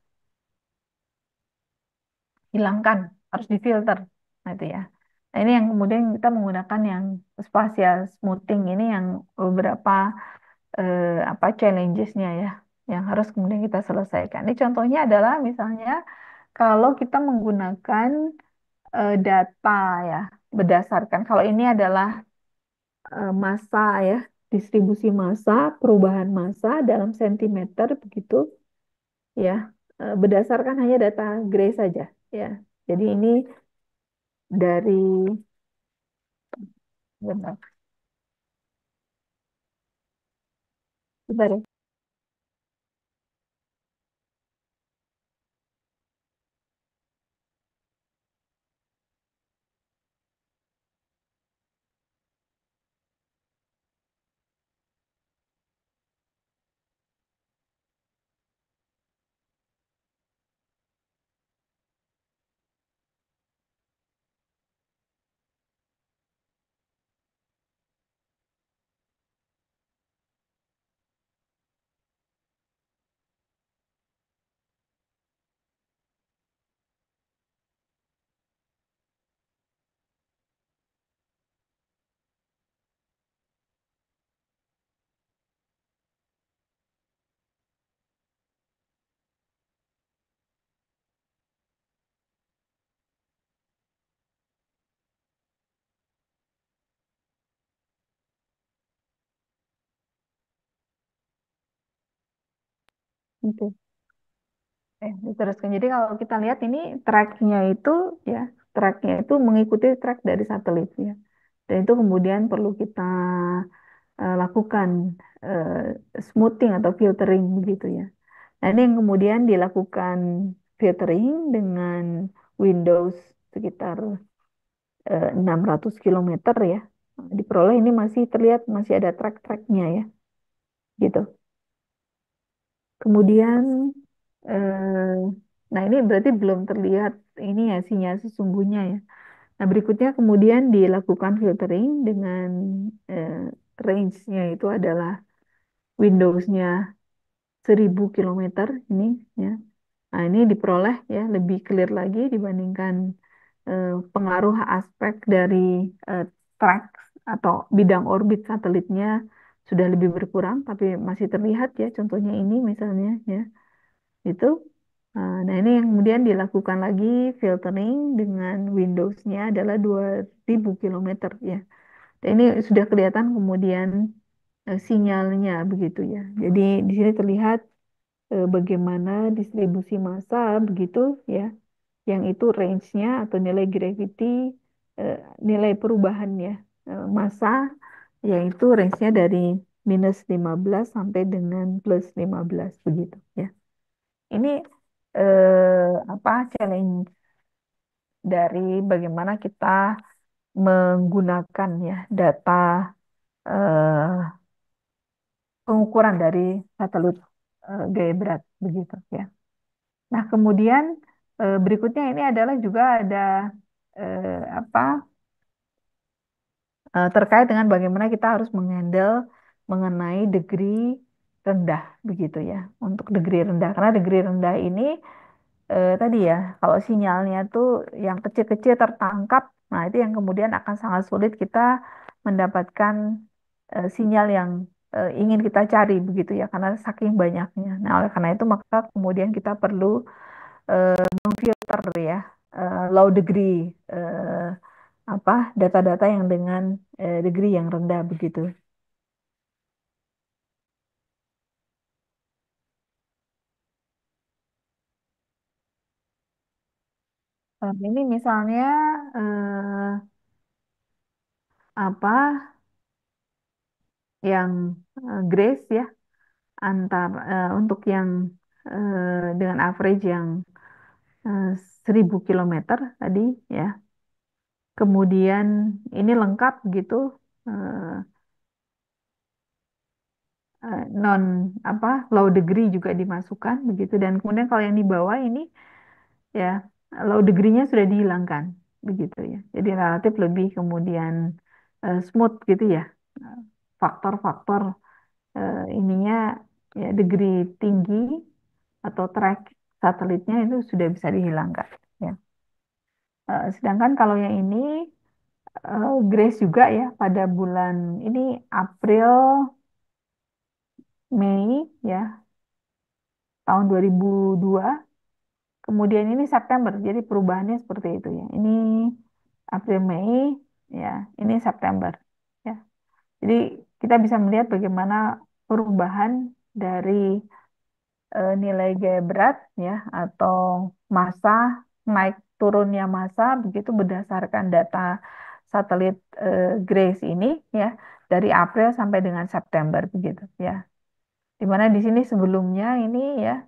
Hilangkan, harus difilter. Nah, itu ya. Nah, ini yang kemudian kita menggunakan yang spatial smoothing ini yang beberapa apa challenges-nya ya yang harus kemudian kita selesaikan. Ini contohnya adalah misalnya kalau kita menggunakan data ya berdasarkan kalau ini adalah massa ya, distribusi massa, perubahan massa dalam sentimeter begitu ya, berdasarkan hanya data Gray saja ya. Jadi ini dari bentar, bentar ya. Oke. Diteruskan. Jadi kalau kita lihat ini tracknya itu ya, tracknya itu mengikuti track dari satelit ya. Dan itu kemudian perlu kita lakukan smoothing atau filtering begitu ya. Nah, ini yang kemudian dilakukan filtering dengan Windows sekitar 600 kilometer ya. Diperoleh ini masih terlihat masih ada track-tracknya ya, gitu. Kemudian, eh, nah ini berarti belum terlihat ini ya sinyal sesungguhnya ya. Nah berikutnya kemudian dilakukan filtering dengan eh, range-nya itu adalah Windows-nya 1000 kilometer ini ya. Nah ini diperoleh ya lebih clear lagi dibandingkan pengaruh aspek dari eh, track atau bidang orbit satelitnya sudah lebih berkurang, tapi masih terlihat ya contohnya ini misalnya ya itu. Nah, ini yang kemudian dilakukan lagi filtering dengan Windows-nya adalah 2000 kilometer ya. Dan ini sudah kelihatan kemudian sinyalnya begitu ya. Jadi di sini terlihat bagaimana distribusi massa begitu ya, yang itu range-nya atau nilai gravity, eh, nilai perubahannya massa, yaitu range-nya dari -15 sampai dengan +15 begitu ya. Ini apa challenge dari bagaimana kita menggunakan ya data eh, pengukuran dari satelit gaya berat begitu ya. Nah, kemudian berikutnya ini adalah juga ada apa terkait dengan bagaimana kita harus menghandle mengenai degree rendah begitu ya, untuk degree rendah. Karena degree rendah ini tadi ya, kalau sinyalnya tuh yang kecil-kecil tertangkap, nah itu yang kemudian akan sangat sulit kita mendapatkan sinyal yang ingin kita cari begitu ya, karena saking banyaknya. Nah, oleh karena itu maka kemudian kita perlu memfilter ya, low degree apa data-data yang dengan degree yang rendah begitu. Ini misalnya apa yang Grace ya, untuk yang dengan average yang eh, 1.000 kilometer tadi ya. Kemudian ini lengkap gitu, eh, non apa low degree juga dimasukkan begitu, dan kemudian kalau yang di bawah ini ya low degree-nya sudah dihilangkan begitu ya. Jadi relatif lebih kemudian smooth gitu ya. Eh, Faktor-faktor ininya ya degree tinggi atau track satelitnya itu sudah bisa dihilangkan ya. Sedangkan kalau yang ini Grace juga ya pada bulan ini April, Mei ya tahun 2002, kemudian ini September. Jadi perubahannya seperti itu ya. Ini April, Mei ya, ini September ya. Jadi kita bisa melihat bagaimana perubahan dari nilai gaya berat ya atau massa, naik turunnya massa begitu berdasarkan data satelit Grace ini ya, dari April sampai dengan September begitu ya. Di mana di sini sebelumnya ini ya,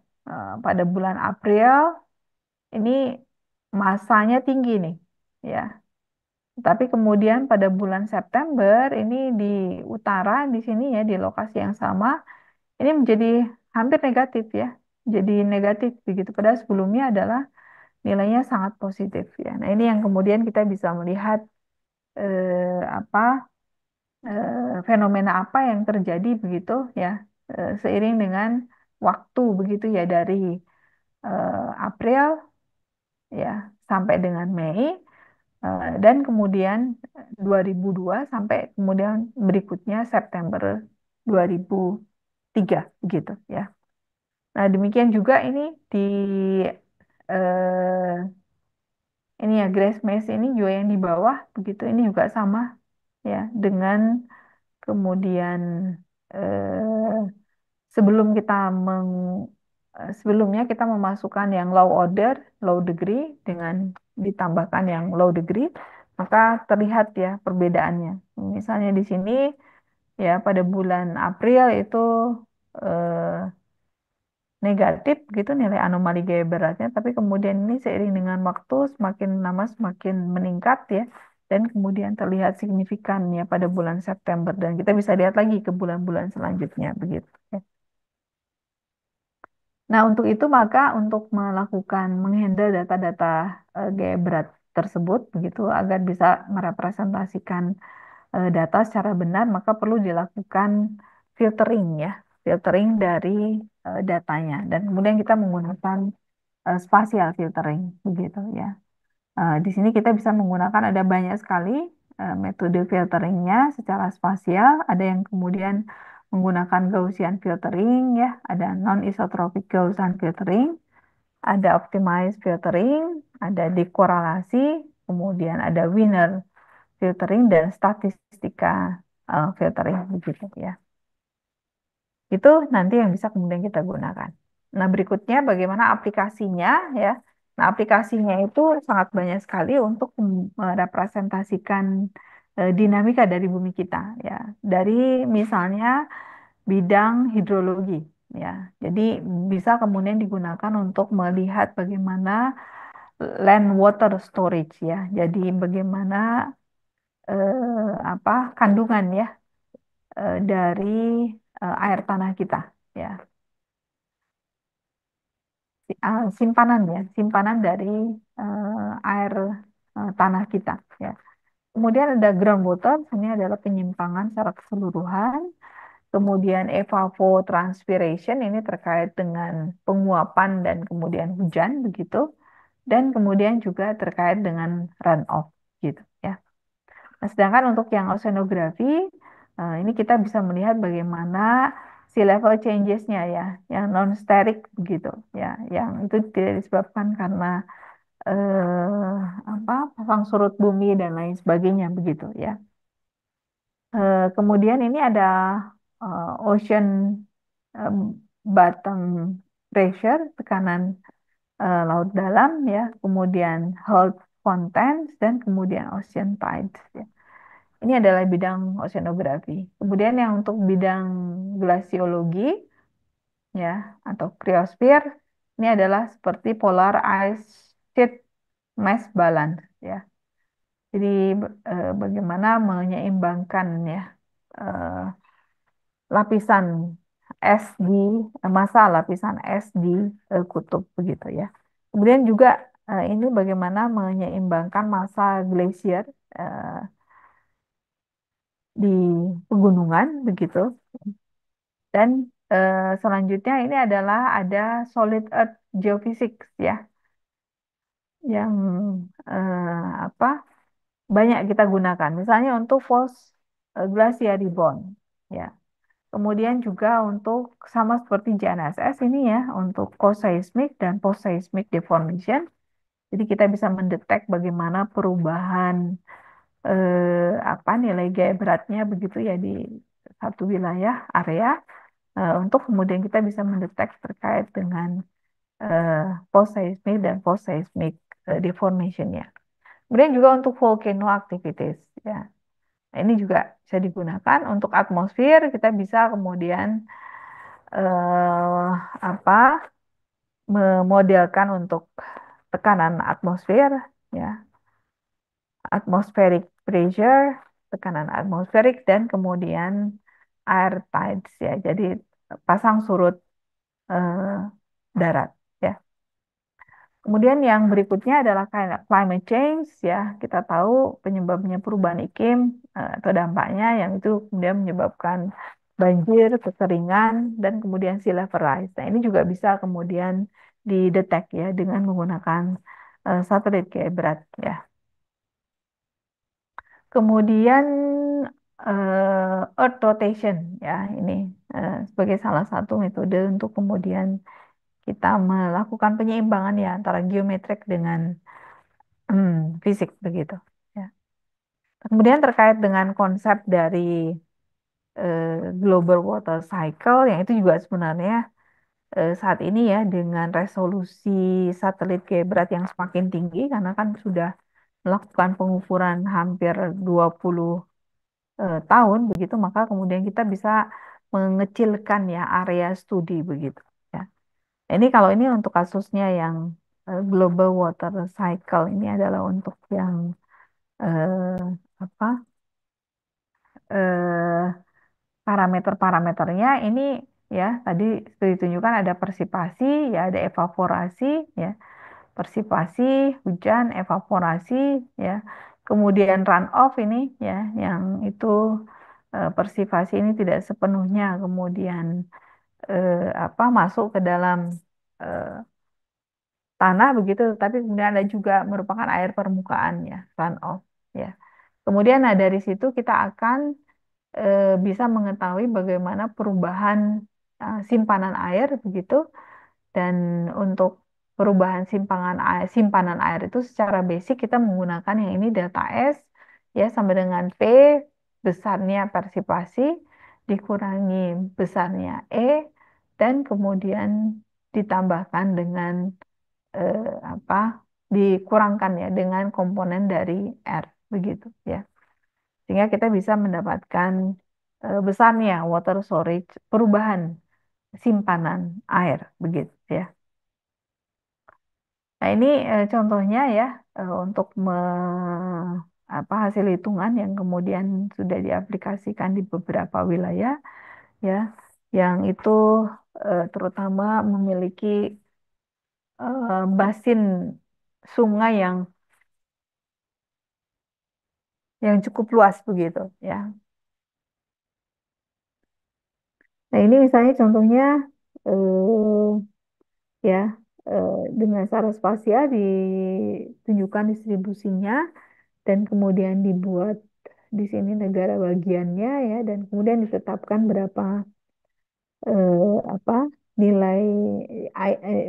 pada bulan April ini massanya tinggi nih ya. Tapi kemudian pada bulan September ini di utara di sini ya, di lokasi yang sama ini menjadi hampir negatif ya. Jadi negatif begitu. Padahal sebelumnya adalah nilainya sangat positif ya. Nah, ini yang kemudian kita bisa melihat apa fenomena apa yang terjadi begitu ya, seiring dengan waktu begitu ya, dari April ya sampai dengan Mei, dan kemudian 2002 sampai kemudian berikutnya September 2003 begitu ya. Nah, demikian juga ini di eh, ini ya Grace Mass ini juga yang di bawah begitu, ini juga sama ya, dengan kemudian eh, sebelum kita sebelumnya kita memasukkan yang low order, low degree dengan ditambahkan yang low degree, maka terlihat ya perbedaannya. Misalnya di sini ya pada bulan April itu eh, negatif gitu nilai anomali gaya beratnya, tapi kemudian ini seiring dengan waktu semakin lama semakin meningkat ya, dan kemudian terlihat signifikan ya pada bulan September, dan kita bisa lihat lagi ke bulan-bulan selanjutnya begitu ya. Nah, untuk itu maka untuk melakukan menghandle data-data gaya berat tersebut begitu agar bisa merepresentasikan data secara benar, maka perlu dilakukan filtering ya, filtering dari datanya, dan kemudian kita menggunakan spatial filtering begitu ya. Di sini kita bisa menggunakan ada banyak sekali metode filteringnya secara spasial. Ada yang kemudian menggunakan Gaussian filtering ya, ada non-isotropic Gaussian filtering, ada optimized filtering, ada dekorelasi, kemudian ada winner filtering dan statistika filtering begitu ya. Itu nanti yang bisa kemudian kita gunakan. Nah, berikutnya bagaimana aplikasinya ya. Nah, aplikasinya itu sangat banyak sekali untuk merepresentasikan dinamika dari bumi kita ya. Dari misalnya bidang hidrologi ya. Jadi bisa kemudian digunakan untuk melihat bagaimana land water storage ya. Jadi bagaimana apa kandungan ya dari air tanah kita ya. Simpanan ya, simpanan dari air tanah kita ya. Kemudian ada groundwater, ini adalah penyimpangan secara keseluruhan. Kemudian evapotranspiration ini terkait dengan penguapan dan kemudian hujan begitu. Dan kemudian juga terkait dengan runoff gitu ya. Nah, sedangkan untuk yang oceanografi, ini kita bisa melihat bagaimana sea level changes-nya ya, yang non-steric begitu ya, yang itu tidak disebabkan karena apa pasang surut bumi dan lain sebagainya begitu ya. Kemudian ini ada ocean em, bottom pressure, tekanan laut dalam ya, kemudian Holt Fountains dan kemudian Ocean Tides ya. Ini adalah bidang oceanografi. Kemudian yang untuk bidang glasiologi ya atau cryosphere ini adalah seperti polar ice sheet mass balance ya. Jadi bagaimana menyeimbangkan ya eh, lapisan es di massa lapisan es di kutub begitu ya. Kemudian juga ini bagaimana menyeimbangkan massa glasier eh, di pegunungan begitu. Dan selanjutnya ini adalah ada solid earth geophysics ya yang apa banyak kita gunakan. Misalnya untuk false glacier rebound ya. Kemudian juga untuk sama seperti GNSS ini ya, untuk co-seismic dan post-seismic deformation. Jadi kita bisa mendetek bagaimana perubahan apa nilai gaya beratnya begitu ya di satu wilayah area untuk kemudian kita bisa mendetek terkait dengan eh, post-seismic dan post-seismic deformation-nya. Kemudian juga untuk volcano activities ya. Nah, ini juga bisa digunakan untuk atmosfer. Kita bisa kemudian apa memodelkan untuk tekanan atmosfer ya, atmospheric pressure, tekanan atmosferik dan kemudian air tides ya. Jadi pasang surut eh, darat ya. Kemudian yang berikutnya adalah climate change ya. Kita tahu penyebabnya perubahan iklim atau dampaknya yang itu kemudian menyebabkan banjir, kekeringan, dan kemudian sea level rise. Nah, ini juga bisa kemudian didetek ya dengan menggunakan satelit kayak berat ya. Kemudian Earth rotation ya ini sebagai salah satu metode untuk kemudian kita melakukan penyeimbangan ya antara geometrik dengan fisik begitu. Ya. Kemudian terkait dengan konsep dari global water cycle yang itu juga sebenarnya saat ini ya dengan resolusi satelit berat yang semakin tinggi karena kan sudah melakukan pengukuran hampir 20 tahun begitu maka kemudian kita bisa mengecilkan ya area studi begitu ya. Ini kalau ini untuk kasusnya yang global water cycle ini adalah untuk yang apa eh, parameter-parameternya ini ya tadi sudah ditunjukkan ada persipasi ya ada evaporasi ya persipasi hujan evaporasi ya kemudian runoff ini ya yang itu persipasi ini tidak sepenuhnya kemudian apa masuk ke dalam eh, tanah begitu tapi kemudian ada juga merupakan air permukaan ya runoff ya kemudian nah dari situ kita akan bisa mengetahui bagaimana perubahan simpanan air begitu dan untuk perubahan simpanan air itu secara basic kita menggunakan yang ini delta S ya sama dengan P besarnya persipasi dikurangi besarnya E dan kemudian ditambahkan dengan apa dikurangkan ya dengan komponen dari R begitu ya sehingga kita bisa mendapatkan besarnya water storage, perubahan simpanan air, begitu ya. Nah ini contohnya ya untuk apa hasil hitungan yang kemudian sudah diaplikasikan di beberapa wilayah ya, yang itu terutama memiliki basin sungai yang cukup luas begitu ya. Nah, ini misalnya contohnya ya dengan secara spasial ditunjukkan distribusinya dan kemudian dibuat di sini negara bagiannya ya dan kemudian ditetapkan berapa apa nilai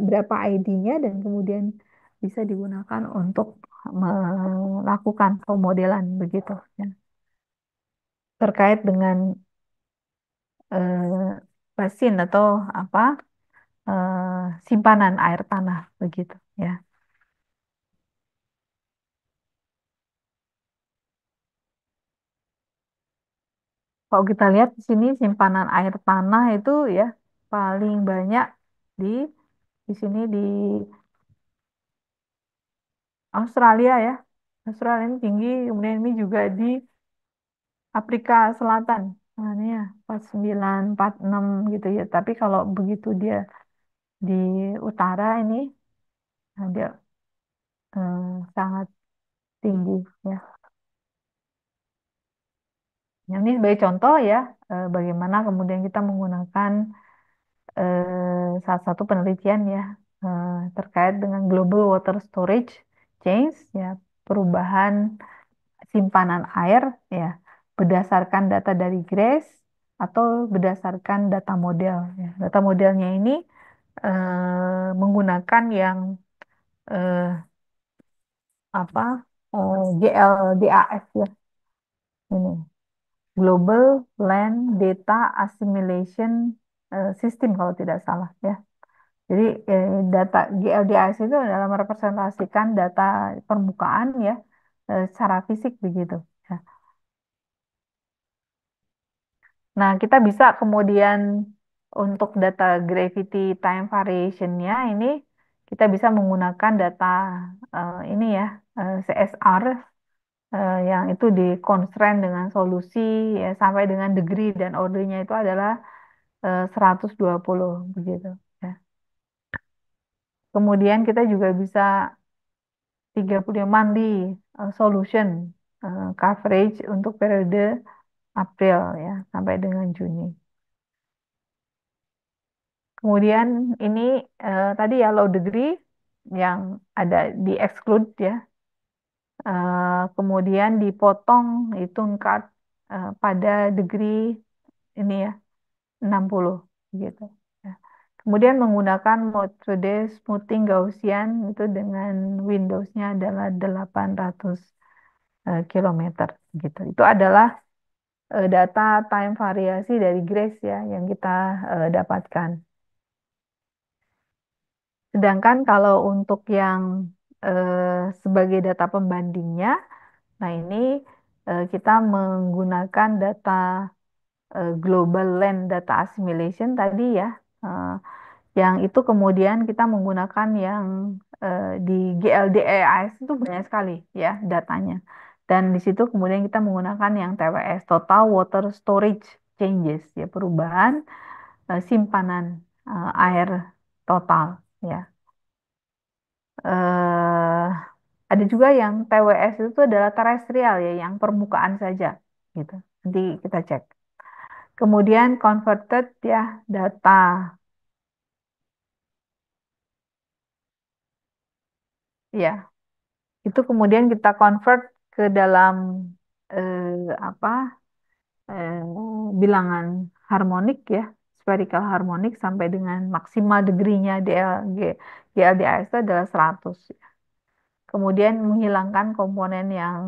berapa ID-nya dan kemudian bisa digunakan untuk melakukan pemodelan begitu ya terkait dengan eh, basin atau apa simpanan air tanah begitu ya. Kalau kita lihat di sini simpanan air tanah itu ya paling banyak di sini di Australia ya. Australia ini tinggi, kemudian ini juga di Afrika Selatan. Nah, ini ya 49, 46 gitu ya. Tapi kalau begitu dia di utara ini dia sangat tinggi ya. Nah, ini sebagai contoh ya bagaimana kemudian kita menggunakan salah satu penelitian ya terkait dengan global water storage change ya perubahan simpanan air ya berdasarkan data dari GRACE atau berdasarkan data model ya. Data modelnya ini menggunakan yang eh, apa GLDAS ya ini Global Land Data Assimilation System kalau tidak salah ya. Jadi data GLDAS itu adalah merepresentasikan data permukaan ya secara fisik begitu. Ya. Nah, kita bisa kemudian untuk data gravity time variation-nya ini kita bisa menggunakan data ini ya CSR yang itu di constraint dengan solusi ya sampai dengan degree dan ordernya itu adalah 120 begitu ya. Kemudian kita juga bisa 30 monthly solution coverage untuk periode April ya sampai dengan Juni. Kemudian ini tadi ya low degree yang ada di exclude ya. Kemudian dipotong hitung cut pada degree ini ya 60 gitu. Ya. Kemudian menggunakan metode smoothing Gaussian itu dengan Windows-nya adalah 800 kilometer gitu. Itu adalah data time variasi dari Grace ya yang kita dapatkan. Sedangkan kalau untuk yang sebagai data pembandingnya, nah ini kita menggunakan data Global Land Data Assimilation tadi ya, eh, yang itu kemudian kita menggunakan yang di GLDAIS itu banyak sekali ya datanya. Dan di situ kemudian kita menggunakan yang TWS, Total Water Storage Changes, ya perubahan simpanan air total ya. eh ada juga yang TWS itu adalah terestrial ya, yang permukaan saja gitu. Nanti kita cek. Kemudian converted ya data ya itu kemudian kita convert ke dalam apa eh, bilangan harmonik ya spherical harmonik sampai dengan maksimal degree-nya GLDAS itu adalah 100. Kemudian menghilangkan komponen yang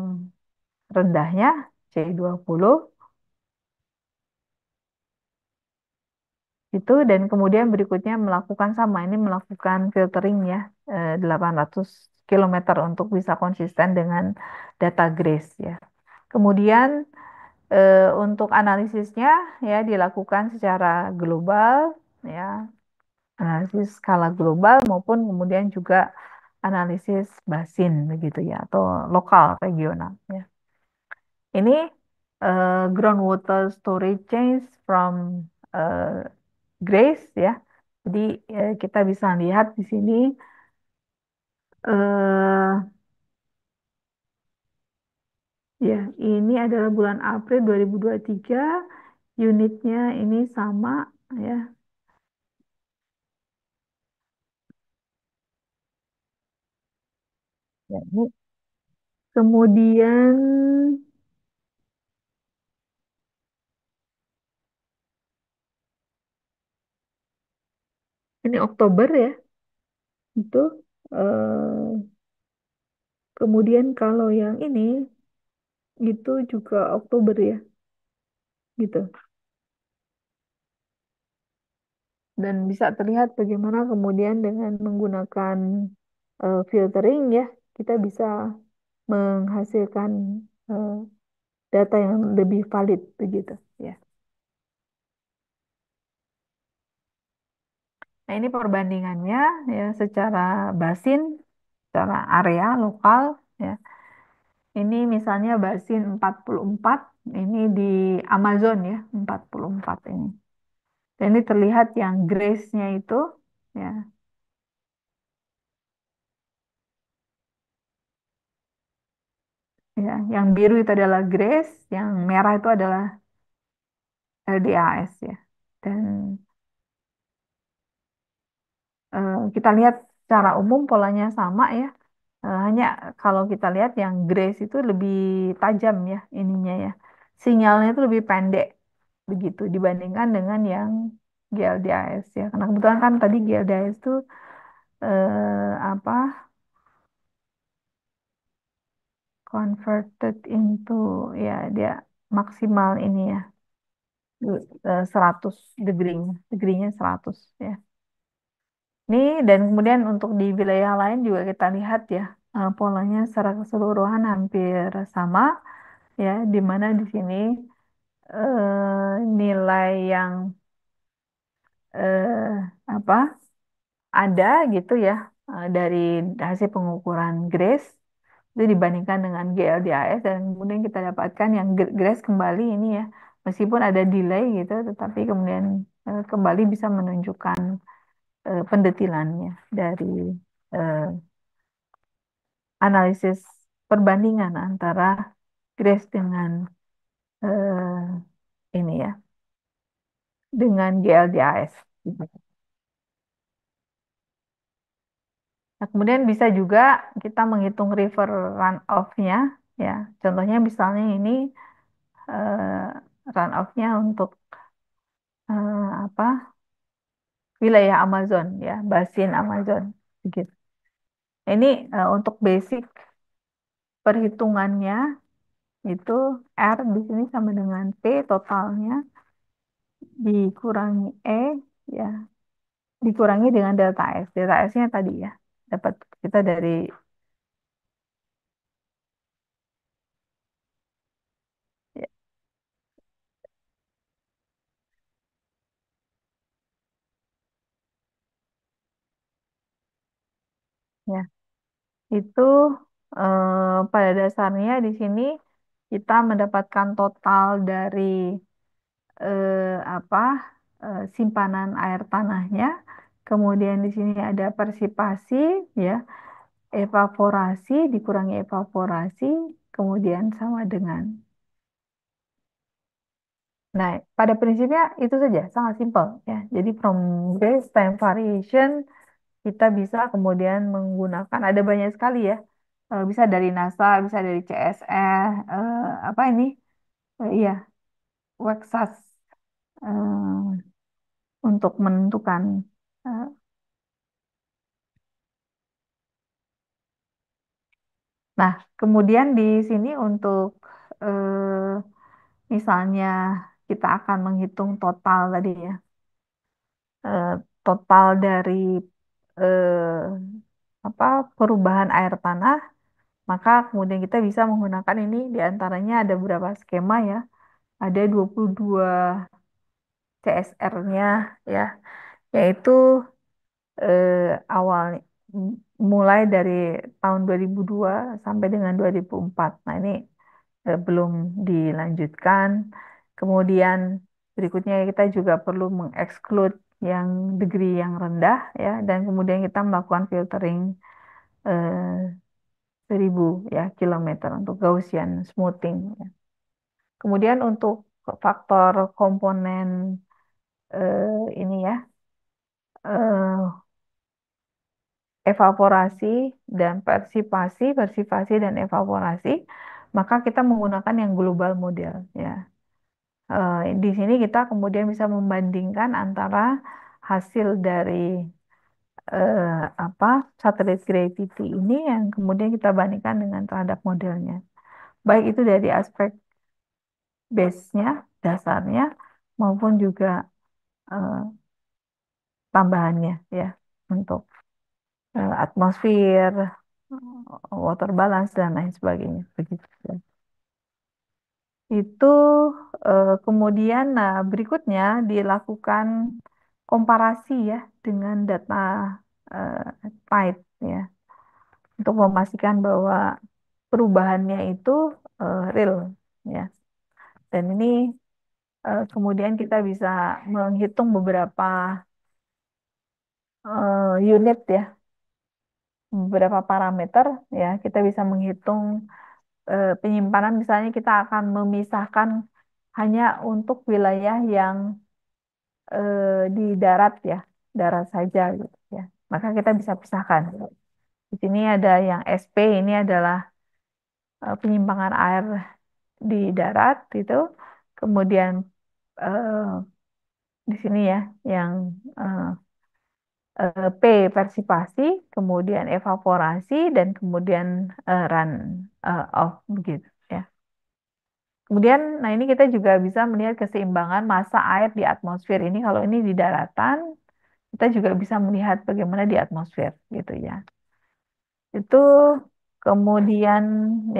rendahnya C20 itu dan kemudian berikutnya melakukan sama ini melakukan filtering ya 800 kilometer untuk bisa konsisten dengan data GRACE ya. Kemudian untuk analisisnya ya dilakukan secara global ya, analisis skala global maupun kemudian juga analisis basin begitu ya atau lokal regional ya. Ini groundwater storage change from eh, Grace ya. Jadi kita bisa lihat di sini eh ya ini adalah bulan April 2023 unitnya ini sama ya. Ya, ini kemudian ini Oktober ya, itu kemudian kalau yang ini itu juga Oktober ya, gitu. Dan bisa terlihat bagaimana kemudian dengan menggunakan filtering ya, kita bisa menghasilkan eh, data yang lebih valid begitu ya. Nah, ini perbandingannya ya secara basin, secara area lokal ya. Ini misalnya basin 44, ini di Amazon ya, 44 ini. Dan ini terlihat yang grace-nya itu ya, ya, yang biru itu adalah grace, yang merah itu adalah LDAS ya. Dan kita lihat secara umum polanya sama ya. Hanya kalau kita lihat yang grace itu lebih tajam ya ininya ya. Sinyalnya itu lebih pendek begitu dibandingkan dengan yang GLDAS ya. Karena kebetulan kan tadi GLDAS itu apa converted into ya dia maksimal ini ya 100 degree-nya 100 ya. Ini dan kemudian untuk di wilayah lain juga kita lihat ya polanya secara keseluruhan hampir sama ya di mana di sini nilai yang eh, apa ada gitu ya dari hasil pengukuran GRACE itu dibandingkan dengan GLDAS dan kemudian kita dapatkan yang GRACE kembali ini ya meskipun ada delay gitu tetapi kemudian kembali bisa menunjukkan pendetilannya dari eh, analisis perbandingan antara GRACE dengan ini ya dengan GLDAS. Nah, kemudian bisa juga kita menghitung river runoff-nya, ya. Contohnya misalnya ini runoff-nya untuk apa wilayah Amazon, ya, basin Amazon, begitu. Ini untuk basic perhitungannya itu R di sini sama dengan P totalnya dikurangi E, ya, dikurangi dengan delta S. Delta S-nya tadi ya, dapat kita dari ya, ya. Itu pada dasarnya di sini kita mendapatkan total dari apa simpanan air tanahnya. Kemudian di sini ada persipasi, ya, evaporasi dikurangi evaporasi, kemudian sama dengan. Nah, pada prinsipnya itu saja, sangat simpel ya. Jadi from base time variation kita bisa kemudian menggunakan ada banyak sekali ya. Bisa dari NASA, bisa dari CSR, apa ini? Iya, Weksas untuk menentukan. eh, nah, kemudian di sini untuk misalnya kita akan menghitung total tadi ya, eh, total dari eh, apa perubahan air tanah, maka kemudian kita bisa menggunakan ini diantaranya ada beberapa skema ya, ada 22 CSR-nya ya, yaitu eh, awal mulai dari tahun 2002 sampai dengan 2004. Nah, ini belum dilanjutkan. Kemudian berikutnya kita juga perlu mengeksklud yang degree yang rendah ya dan kemudian kita melakukan filtering eh, 1000 ya kilometer untuk Gaussian smoothing ya. Kemudian untuk faktor komponen ini ya, eh, evaporasi dan persipasi, persipasi dan evaporasi, maka kita menggunakan yang global model ya. Di sini kita kemudian bisa membandingkan antara hasil dari eh, apa satelit gravity ini yang kemudian kita bandingkan dengan terhadap modelnya. Baik itu dari aspek base-nya, dasarnya, maupun juga eh, tambahannya ya untuk atmosfer, water balance dan lain sebagainya. Begitu. Itu kemudian nah berikutnya dilakukan komparasi ya dengan data tide ya untuk memastikan bahwa perubahannya itu real ya. Dan ini kemudian kita bisa menghitung beberapa unit ya, beberapa parameter ya. Kita bisa menghitung penyimpanan misalnya kita akan memisahkan hanya untuk wilayah yang di darat ya, darat saja gitu ya. Maka kita bisa pisahkan. Di sini ada yang SP ini adalah penyimpangan air di darat itu. Kemudian eh, di sini ya yang eh, P persipasi, kemudian evaporasi dan kemudian run off begitu ya. Kemudian, nah ini kita juga bisa melihat keseimbangan massa air di atmosfer ini. Kalau ini di daratan, kita juga bisa melihat bagaimana di atmosfer gitu ya. Itu kemudian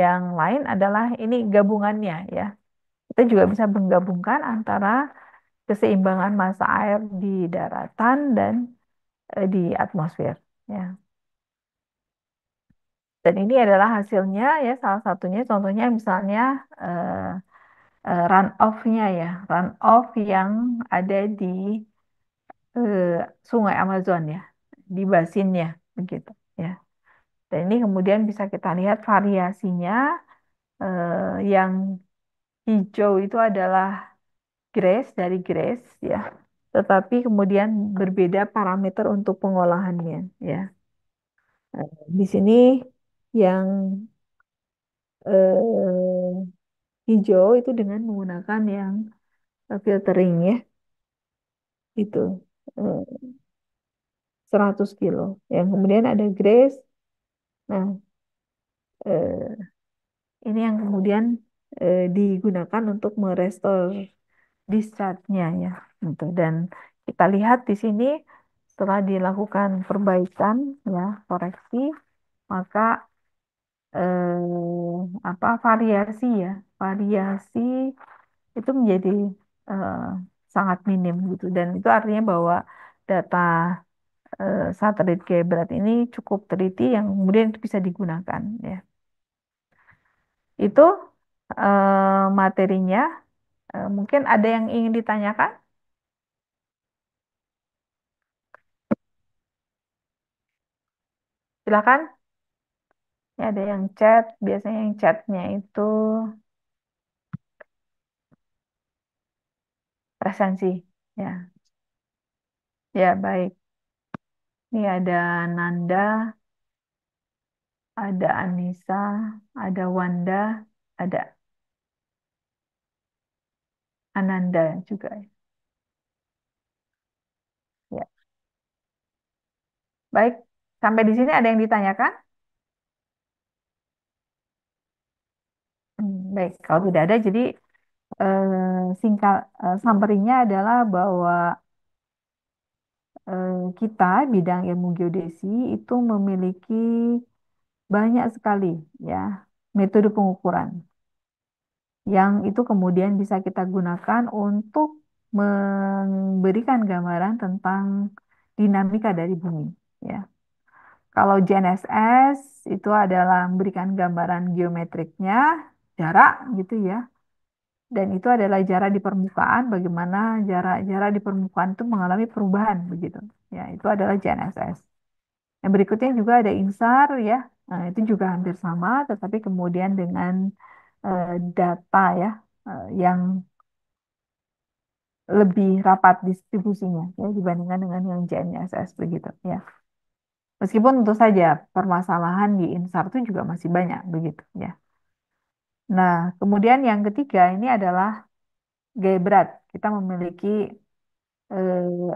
yang lain adalah ini gabungannya ya. Kita juga bisa menggabungkan antara keseimbangan massa air di daratan dan di atmosfer ya. Dan ini adalah hasilnya ya salah satunya contohnya misalnya runoff-nya ya, runoff yang ada di eh, Sungai Amazon ya, di basinnya begitu ya. Dan ini kemudian bisa kita lihat variasinya yang hijau itu adalah dari grace ya. Tetapi kemudian berbeda parameter untuk pengolahannya ya. Di sini yang eh, hijau itu dengan menggunakan yang filtering ya itu eh, 100 kilo. Yang kemudian ada grace. Nah, eh, ini yang kemudian digunakan untuk merestore discharge-nya ya. Gitu. Dan kita lihat di sini setelah dilakukan perbaikan ya, koreksi, maka variasi ya, variasi itu menjadi eh, sangat minim gitu. Dan itu artinya bahwa data satelit Kepler ini cukup teliti yang kemudian itu bisa digunakan ya. Itu materinya. Mungkin ada yang ingin ditanyakan? Silakan. Ya, ada yang chat. Biasanya yang chatnya itu presensi. Ya, ya baik. Ini ada Nanda, ada Anissa, ada Wanda, ada Ananda juga. Ya, baik. Sampai di sini ada yang ditanyakan? Baik, kalau tidak ada, jadi singkat summary-nya adalah bahwa kita bidang ilmu geodesi itu memiliki banyak sekali ya metode pengukuran yang itu kemudian bisa kita gunakan untuk memberikan gambaran tentang dinamika dari bumi ya. Kalau GNSS itu adalah memberikan gambaran geometriknya, jarak gitu ya. Dan itu adalah jarak di permukaan, bagaimana jarak-jarak di permukaan itu mengalami perubahan begitu. Ya, itu adalah GNSS. Yang berikutnya juga ada INSAR ya. Nah, itu juga hampir sama, tetapi kemudian dengan data ya yang lebih rapat distribusinya ya dibandingkan dengan yang JNSS begitu ya. Meskipun tentu saja permasalahan di INSAR itu juga masih banyak begitu ya. Nah, kemudian yang ketiga ini adalah gaya berat. Kita memiliki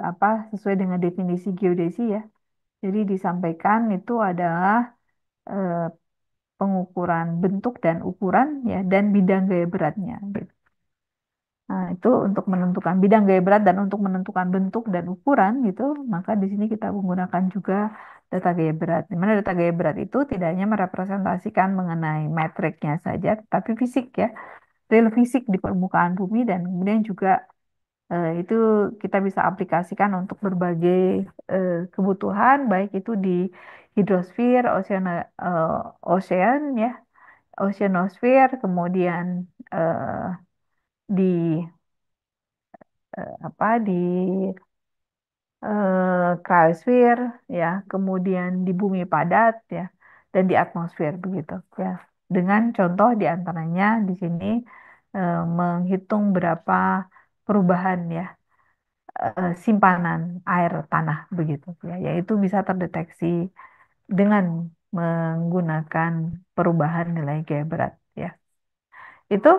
apa sesuai dengan definisi geodesi ya. Jadi disampaikan itu adalah eh, pengukuran bentuk dan ukuran ya dan bidang gaya beratnya gitu. Nah, itu untuk menentukan bidang gaya berat dan untuk menentukan bentuk dan ukuran gitu, maka di sini kita menggunakan juga data gaya berat. Di mana data gaya berat itu tidak hanya merepresentasikan mengenai metriknya saja, tapi fisik ya, real fisik di permukaan bumi dan kemudian juga itu kita bisa aplikasikan untuk berbagai kebutuhan, baik itu di hidrosfer, ocean ya, oceanosphere, kemudian di di cryosphere ya, kemudian di bumi padat ya, dan di atmosfer begitu ya. Dengan contoh diantaranya di sini menghitung berapa perubahan ya simpanan air tanah begitu ya, yaitu bisa terdeteksi dengan menggunakan perubahan nilai gaya berat ya. Itu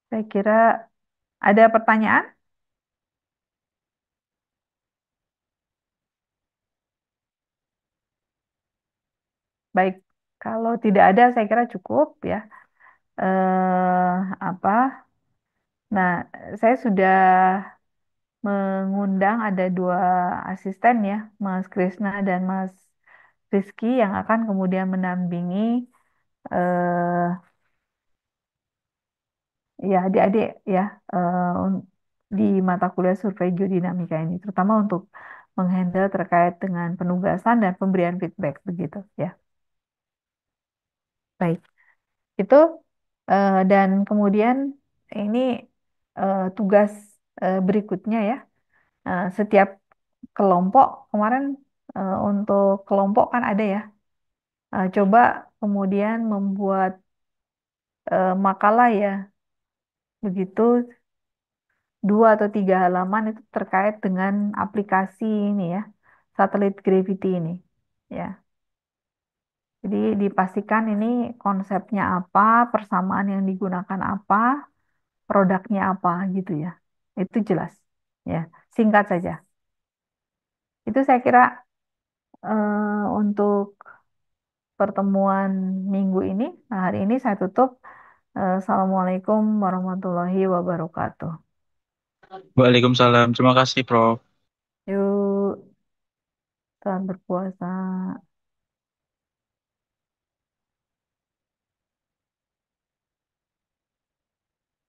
saya kira ada pertanyaan? Baik, kalau tidak ada saya kira cukup ya. Apa? Nah, saya sudah mengundang ada dua asisten ya, Mas Krisna dan Mas Rizky yang akan kemudian mendampingi eh, ya adik-adik ya di mata kuliah survei geodinamika ini, terutama untuk menghandle terkait dengan penugasan dan pemberian feedback begitu ya. Baik, itu dan kemudian ini tugas berikutnya ya. Setiap kelompok kemarin untuk kelompok kan ada ya. Coba kemudian membuat makalah ya, begitu 2 atau 3 halaman itu terkait dengan aplikasi ini ya, satelit gravity ini. Ya, jadi dipastikan ini konsepnya apa, persamaan yang digunakan apa, produknya apa gitu ya. Itu jelas. Ya, singkat saja. Itu saya kira untuk pertemuan minggu ini. Nah, hari ini saya tutup. Assalamualaikum warahmatullahi wabarakatuh. Waalaikumsalam. Terima kasih, Prof. Yuk, selamat berpuasa.